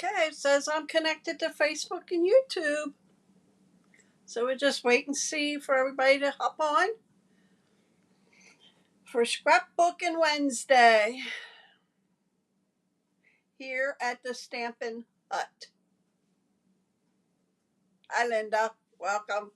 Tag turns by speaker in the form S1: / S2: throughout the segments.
S1: Okay, it says I'm connected to Facebook and YouTube. So we'll just wait and see for everybody to hop on for Scrapbook Wednesday here at the Stampin' Hut. Hi, Linda. Welcome.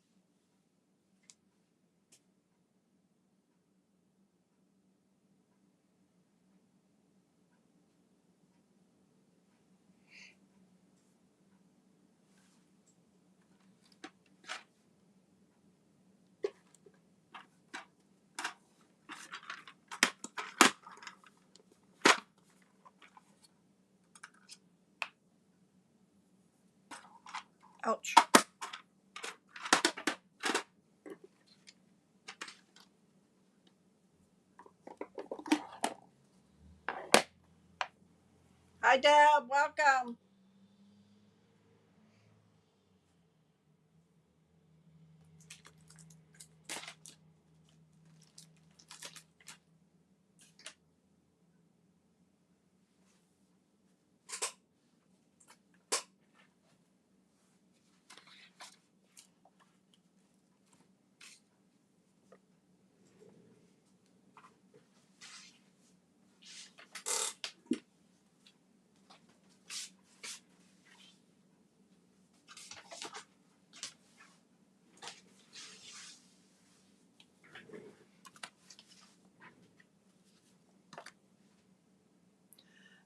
S1: Ouch. Hi, Deb. Welcome.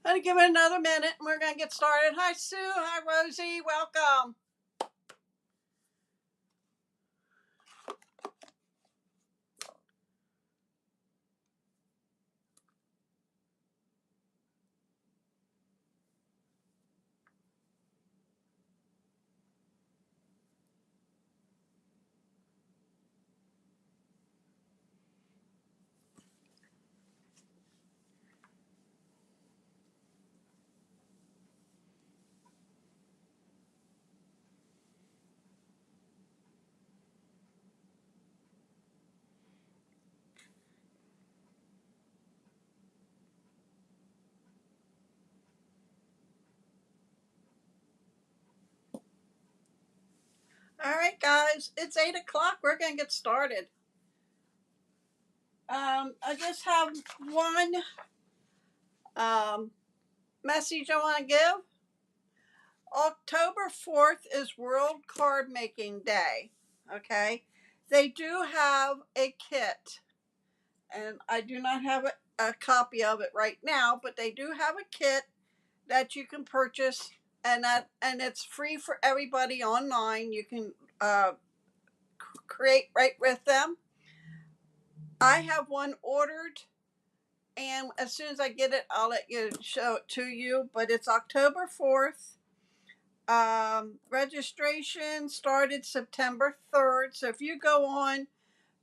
S1: I'm going to give it another minute and we're going to get started. Hi, Sue. Hi, Rosie. Welcome. All right, guys. It's 8 o'clock. We're going to get started. I just have one message I want to give. October 4th is World Card Making Day. Okay. They do have a kit, and I do not have a copy of it right now, but they do have a kit that you can purchase, and it's free for everybody online. You can create right with them. I have one ordered, and as soon as I get it, I'll let you show it to you. But it's October 4th. Registration started September 3rd. So if you go on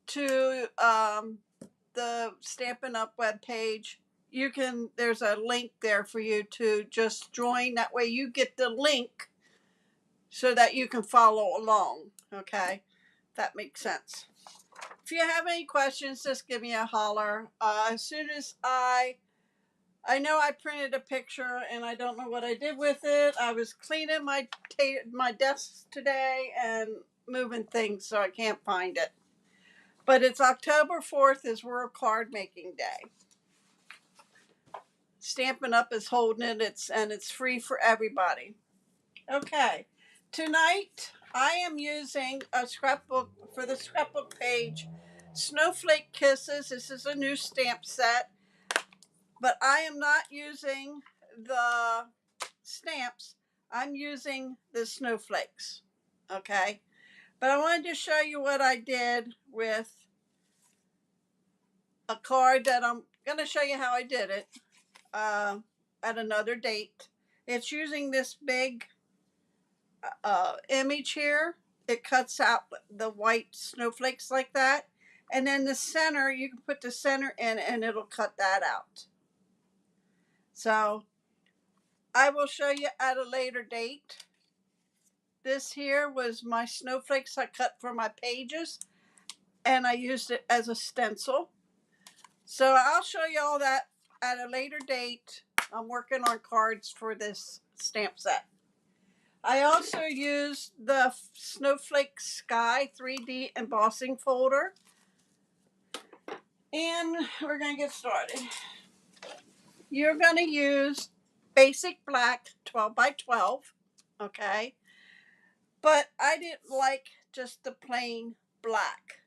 S1: to the Stampin' Up webpage, there's a link there for you to just join. That way you get the link so that you can follow along. Okay, that makes sense. If you have any questions, just give me a holler. As soon as I know I printed a picture and I don't know what I did with it. I was cleaning my desk today and moving things, so I can't find it. But it's October 4th is World Card Making Day. Stampin' Up is holding it. It's free for everybody. Okay. Tonight I am using a scrapbook for the scrapbook page. Snowflake Kisses. This is a new stamp set. But I am not using the stamps. I'm using the snowflakes. Okay. But I wanted to show you what I did with a card that I'm going to show you how I did it at another date. It's using this big image here. It cuts out the white snowflakes like that. And then the center, you can put the center in and it'll cut that out. So I will show you at a later date. This here was my snowflakes I cut for my pages, and I used it as a stencil. So I'll show you all that at a later date. I'm working on cards for this stamp set. I also use the Snowflake Sky 3D embossing folder. And we're going to get started. You're going to use basic black 12 by 12, okay? But I didn't like just the plain black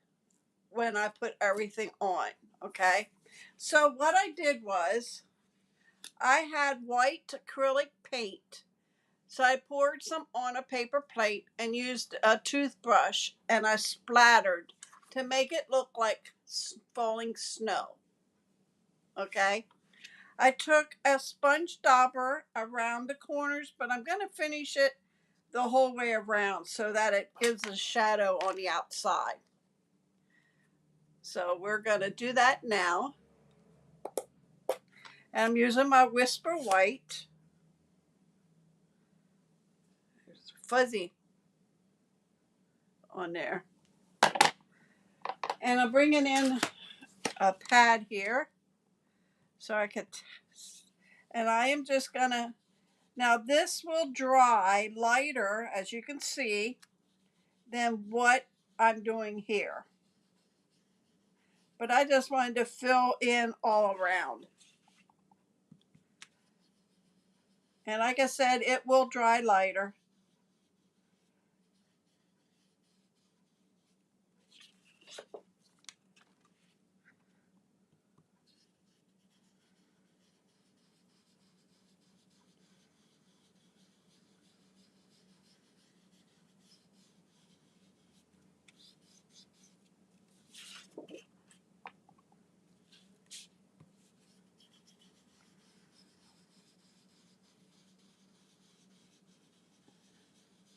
S1: when I put everything on, okay? So what I did was I had white acrylic paint. So I poured some on a paper plate and used a toothbrush and I splattered to make it look like falling snow, okay? I took a sponge dauber around the corners, but I'm going to finish it the whole way around so that it gives a shadow on the outside. So we're going to do that now. And I'm using my Whisper White. There's fuzzy on there. And I'm bringing in a pad here so I could, and I am just going to, now this will dry lighter, as you can see, than what I'm doing here. But I just wanted to fill in all around. And like I said, it will dry lighter.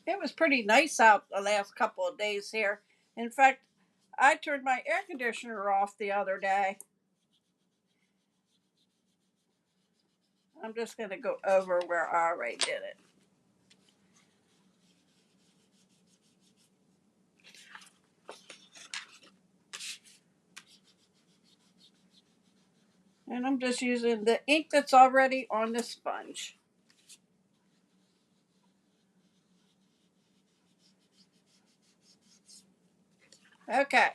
S1: It was pretty nice out the last couple of days here. In fact, I turned my air conditioner off the other day. I'm just going to go over where I already did it. And I'm just using the ink that's already on the sponge. Okay.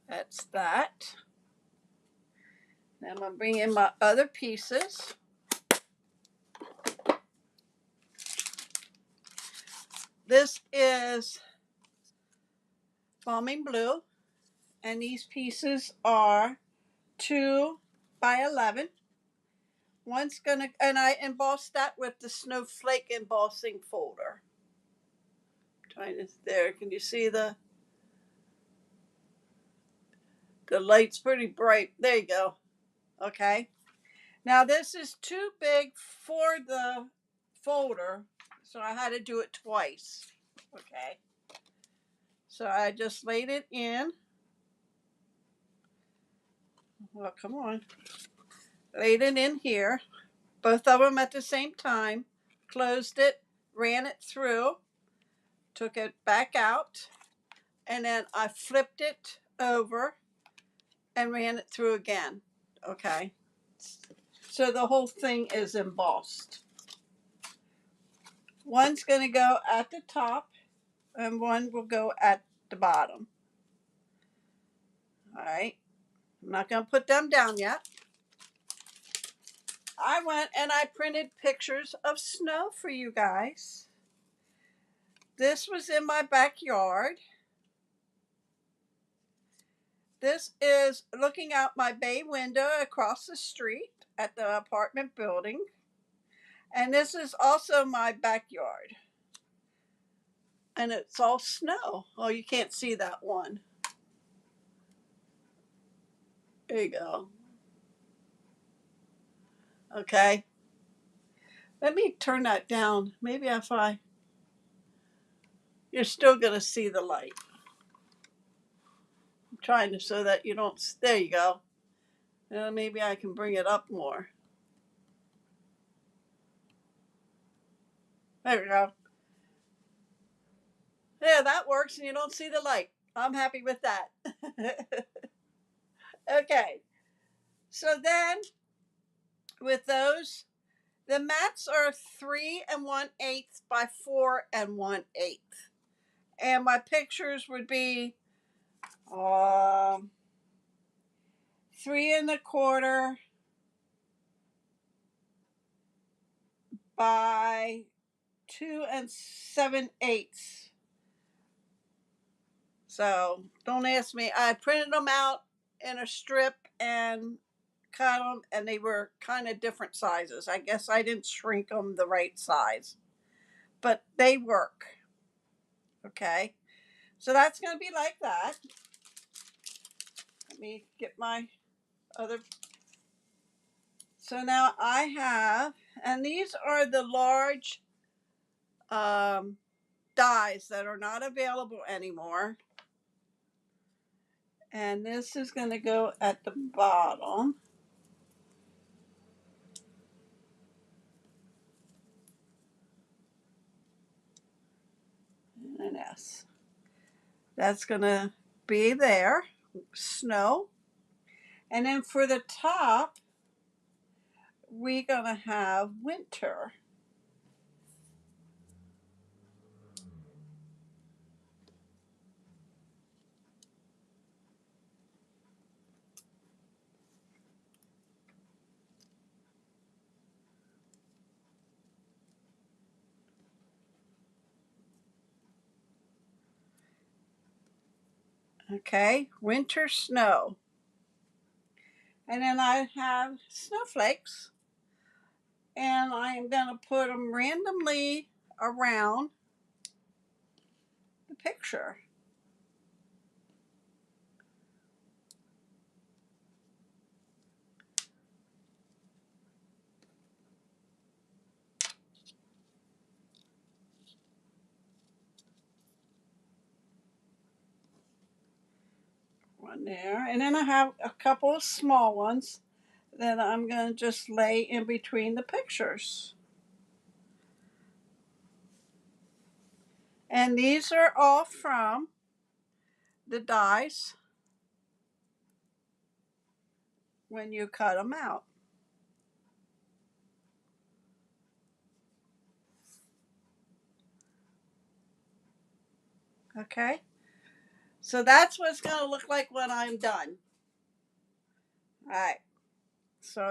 S1: That's that. Now I'm going to bring in my other pieces. This is Bombing Blue. And these pieces are 2 by 11. One's going to, and I embossed that with the Snowflake embossing folder. Trying to, there, can you see the light's pretty bright. There you go. Okay. Now this is too big for the folder, so I had to do it twice. Okay. So I just laid it in. Well, come on. Laid it in here. Both of them at the same time. Closed it, ran it through, took it back out, and then I flipped it over and ran it through again. Okay. So the whole thing is embossed. One's going to go at the top and one will go at the bottom. All right. I'm not going to put them down yet. I went and I printed pictures of snow for you guys. This was in my backyard. This is looking out my bay window across the street at the apartment building. And this is also my backyard. And it's all snow. Oh, you can't see that one. There you go. Okay. Let me turn that down. Maybe if you're still going to see the light. I'm trying to so that you don't, there you go. Maybe I can bring it up more. There we go. Yeah, that works and you don't see the light. I'm happy with that. Okay, so then with those, the mats are 3 1/8 by 4 1/8, and my pictures would be 3 1/4 by 2 7/8. So don't ask me. I printed them out in a strip and cut them, and they were kind of different sizes. I guess I didn't shrink them the right size, but they work. Okay, so that's going to be like that. Let me get my other. So now I have, and these are the large dies that are not available anymore. And this is going to go at the bottom. And an S. That's going to be there. Snow. And then for the top, we're going to have winter. Okay, winter snow. And then I have snowflakes. And I'm going to put them randomly around the picture. One there. And then I have a couple of small ones that I'm going to just lay in between the pictures. And these are all from the dies when you cut them out. Okay, so that's what it's going to look like when I'm done. All right, so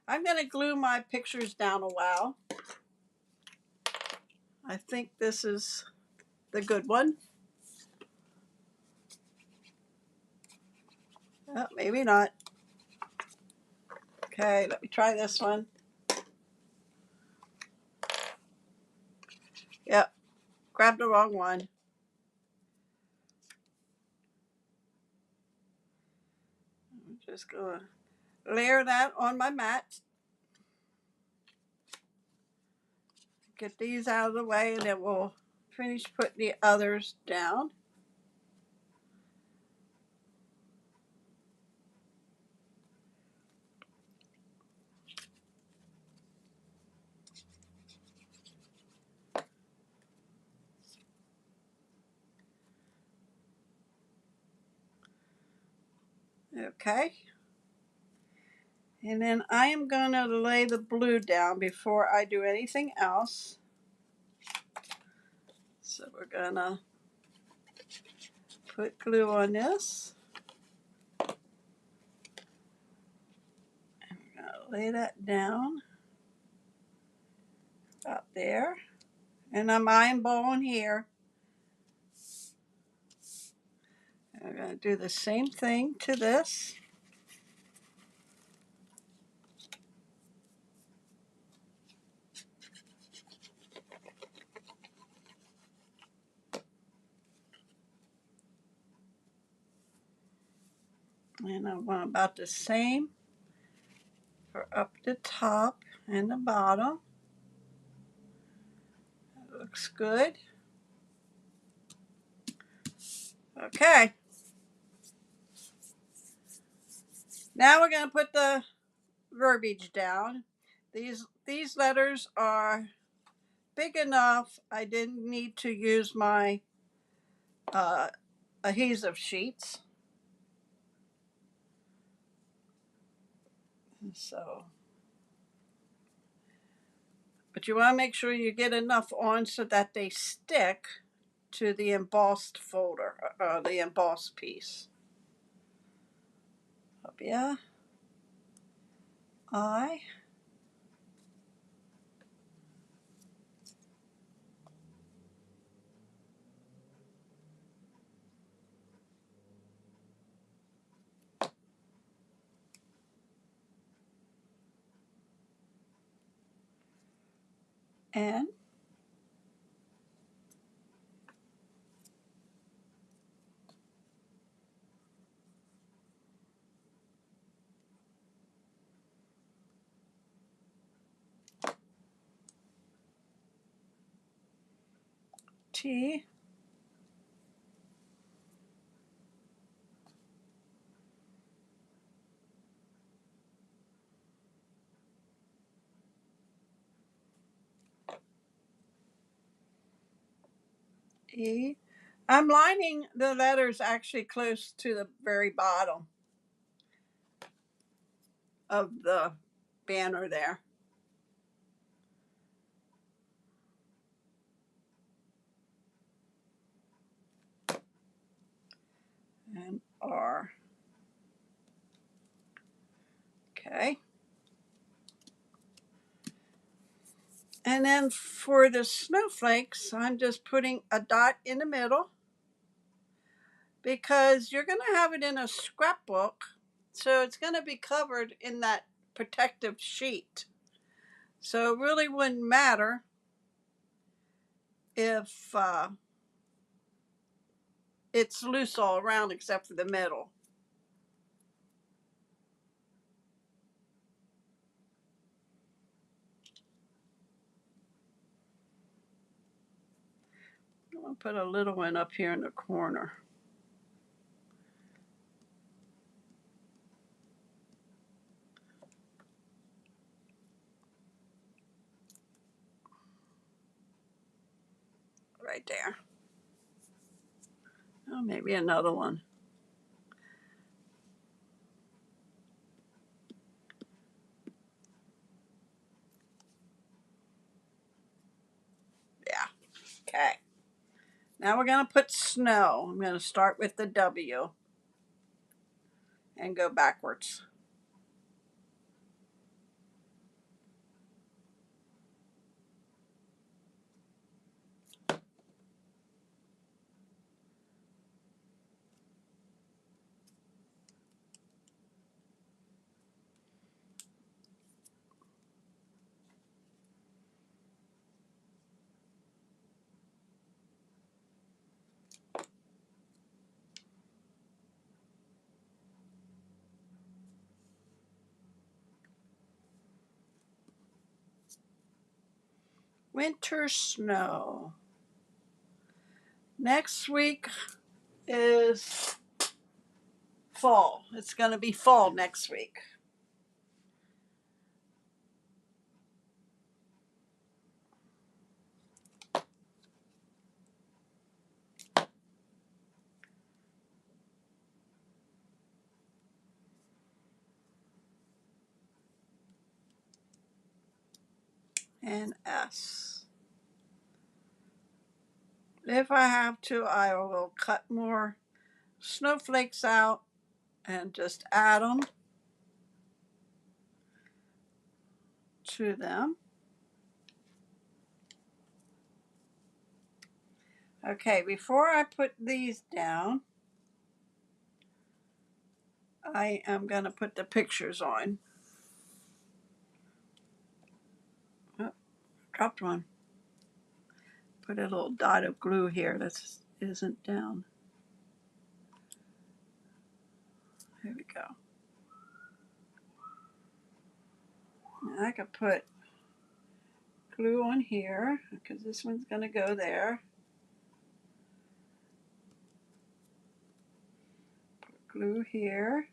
S1: I'm going to glue my pictures down a while. I think this is the good one. Oh, maybe not. Okay, let me try this one. Yep, grabbed the wrong one. I'm just going to layer that on my mat. Get these out of the way, and then we'll finish putting the others down. Okay. And then I am going to lay the blue down before I do anything else. So we're going to put glue on this. And we're going to lay that down about there. And I'm eyeballing here. I'm going to do the same thing to this. And I want about the same for up the top and the bottom. That looks good. Okay. Now we're going to put the verbiage down. These letters are big enough. I didn't need to use my adhesive sheets. So, but you want to make sure you get enough on so that they stick to the embossed folder, the embossed piece. Yeah, I. N. T. E. I'm lining the letters actually close to the very bottom of the banner there. And R. Okay. And then for the snowflakes, I'm just putting a dot in the middle because you're going to have it in a scrapbook. So it's going to be covered in that protective sheet. So it really wouldn't matter if it's loose all around except for the middle. I'm going to put a little one up here in the corner. Right there. Oh, maybe another one. Yeah. Okay. Now we're going to put snow. I'm going to start with the W and go backwards. Winter snow. Next week is fall. It's going to be fall next week. And S. If I have to, I will cut more snowflakes out and just add them to them. Okay, before I put these down, I am going to put the pictures on. Oh, dropped one. Put a little dot of glue here that isn't down. There we go. Now I could put glue on here because this one's going to go there. Put glue here.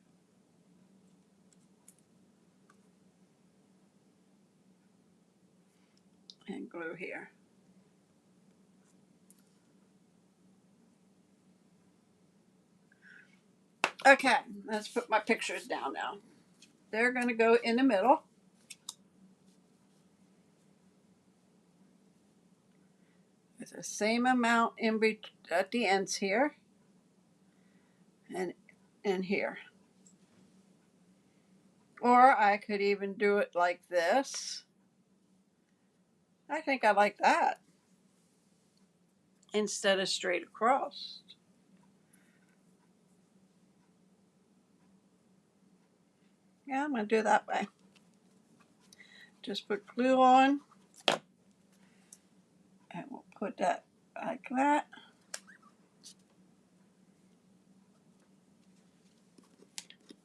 S1: And glue here. Okay, let's put my pictures down now. they're going to go in the middle. With the same amount at the ends here and in here. Or I could even do it like this. I think I like that instead of straight across. Yeah, I'm going to do it that way. Just put glue on, and we'll put that like that.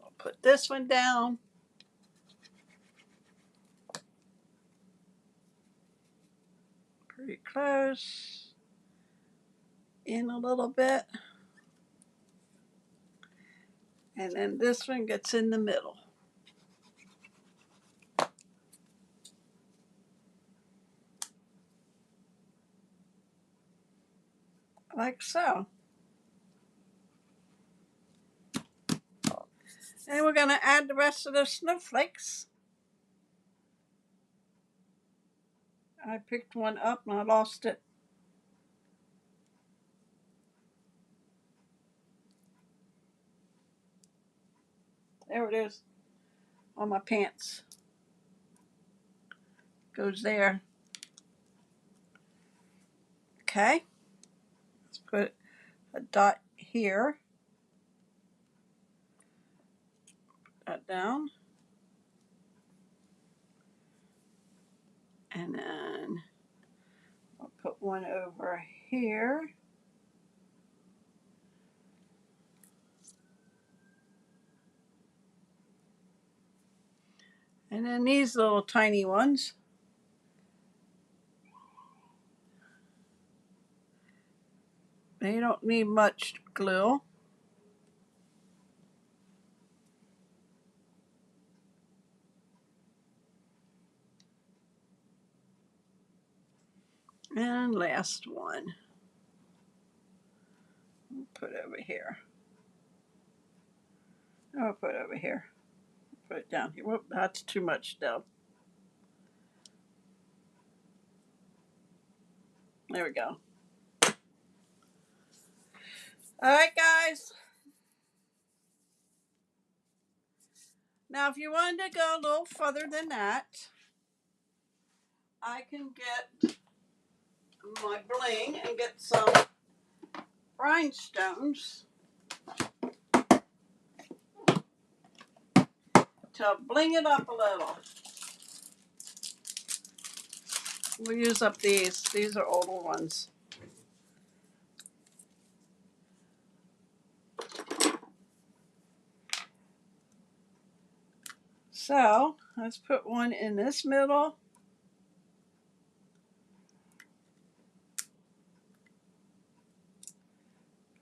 S1: We'll put this one down. Pretty close. In a little bit. And then this one gets in the middle. Like so. And we're going to add the rest of the snowflakes. I picked one up and I lost it. There it is on my pants. Goes there. Okay. Let's put a dot here. That down. And then I'll put one over here. And then these little tiny ones. They don't need much glue. And last one. I'll put over here. I'll put over here. Put it down here. Whoop, that's too much dough. There we go. All right, guys. Now, if you wanted to go a little further than that, I can get my bling and get some rhinestones to bling it up a little. We'll use up these. These are older ones. So let's put one in this middle.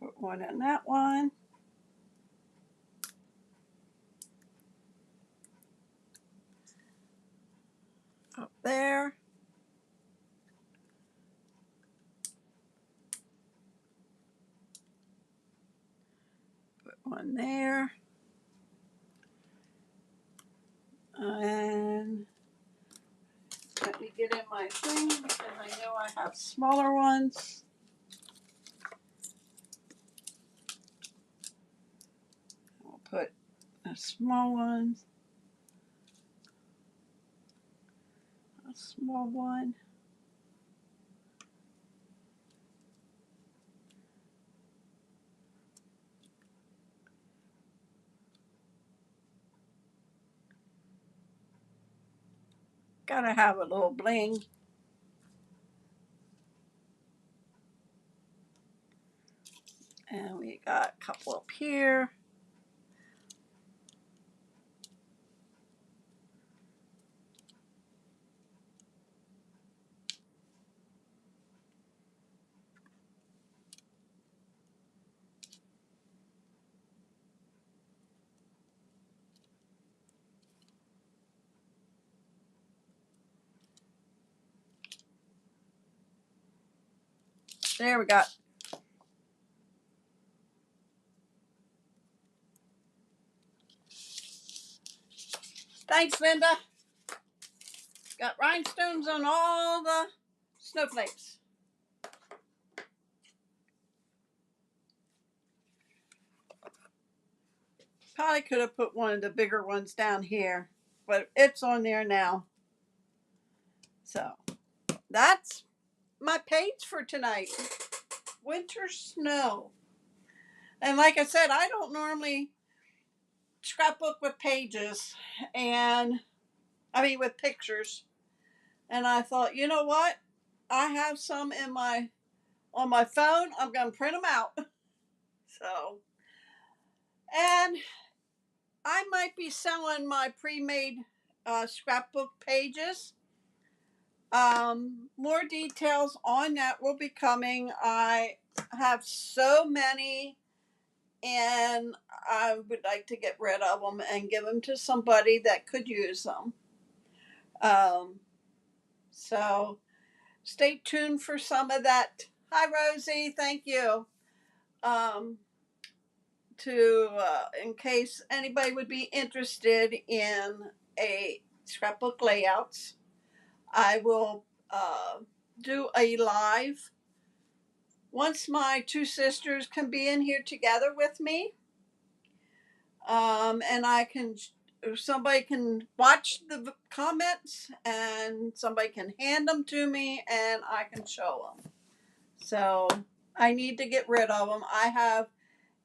S1: Put one in that one. Up there. Put one there. And let me get in my thing because I know I have smaller ones. I'll put a small one. A small one. Gotta have a little bling. And we got a couple up here. There we got. Thanks, Linda. Got rhinestones on all the snowflakes. Probably could have put one of the bigger ones down here, but it's on there now. So that's my page for tonight. Winter snow. And like I said, I don't normally scrapbook with pages with pictures. And I thought, you know what? I have some on my phone. I'm going to print them out. So, and I might be selling my pre-made scrapbook pages. More details on that will be coming. I have so many, and I would like to get rid of them and give them to somebody that could use them. So stay tuned for some of that. Hi, Rosie. Thank you. In case anybody would be interested in a scrapbook layouts, I will do a live once my two sisters can be in here together with me. And somebody can watch the comments and somebody can hand them to me and I can show them. So I need to get rid of them. I have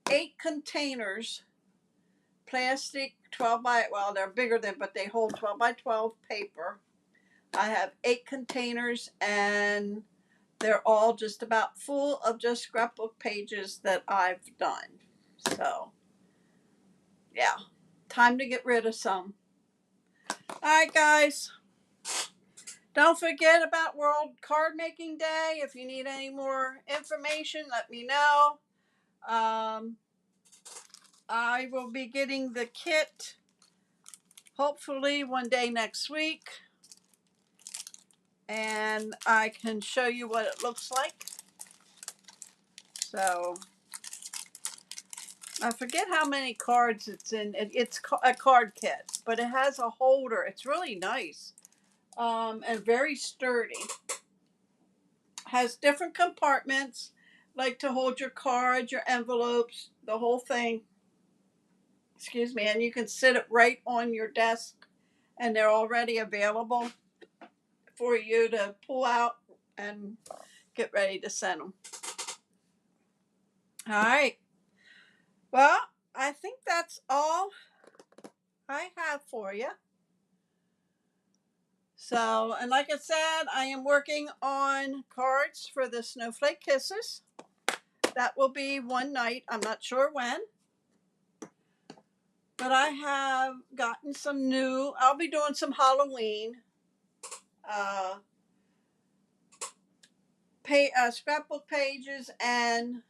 S1: 8 containers, plastic 12 by, well, they're bigger than, but they hold 12 by 12 paper. I have 8 containers and they're all just about full of just scrapbook pages that I've done. So yeah, time to get rid of some. All right, guys. Don't forget about World Card Making Day. If you need any more information, let me know. I will be getting the kit hopefully one day next week. And I can show you what it looks like. So I forget how many cards it's in. It's a card kit, but it has a holder. It's really nice and very sturdy. Has different compartments, like to hold your cards, your envelopes, the whole thing. Excuse me. And you can sit it right on your desk, and they're already available for you to pull out and get ready to send them. All right. Well, I think that's all I have for you. So, and like I said, I am working on cards for the Snowflake Kisses. That will be one night. I'm not sure when. But I have gotten some new, I'll be doing some Halloween scrapbook pages. And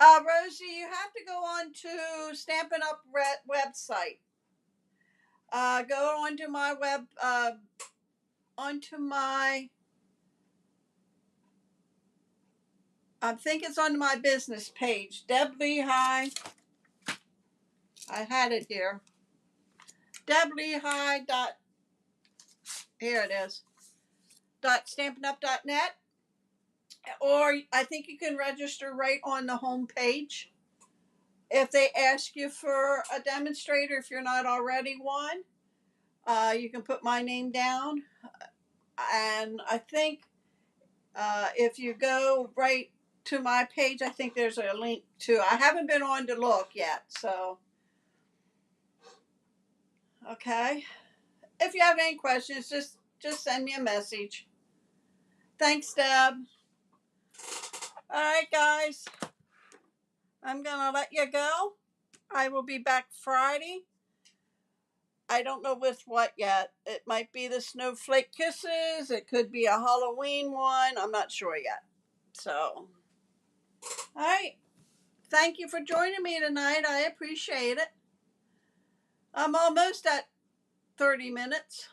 S1: Rosie, you have to go on to Stampin' Up website. Go onto my I think it's on my business page, Deb Lehigh. I had it here. Deb Lehigh here it is. .stampinup.net. Or I think you can register right on the home page. If they ask you for a demonstrator, if you're not already one, you can put my name down. And I think if you go right to my page, I think there's a link to. I haven't been on to look yet, so okay. If you have any questions, just send me a message. Thanks, Deb. All right, guys. I'm gonna let you go. I will be back Friday. I don't know with what yet. It might be the Snowflake Kisses. It could be a Halloween one. I'm not sure yet. So, all right. Thank you for joining me tonight. I appreciate it. I'm almost at 30 minutes.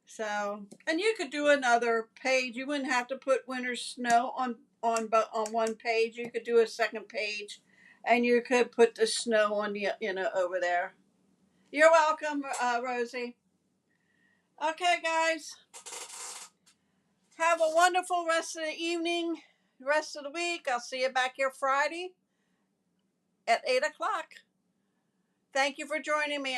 S1: So, and you could do another page. You wouldn't have to put winter snow on one page. You could do a second page, and you could put the snow on the over there. You're welcome, Rosie. Okay, guys. Have a wonderful rest of the evening, rest of the week. I'll see you back here Friday at 8 o'clock. Thank you for joining me.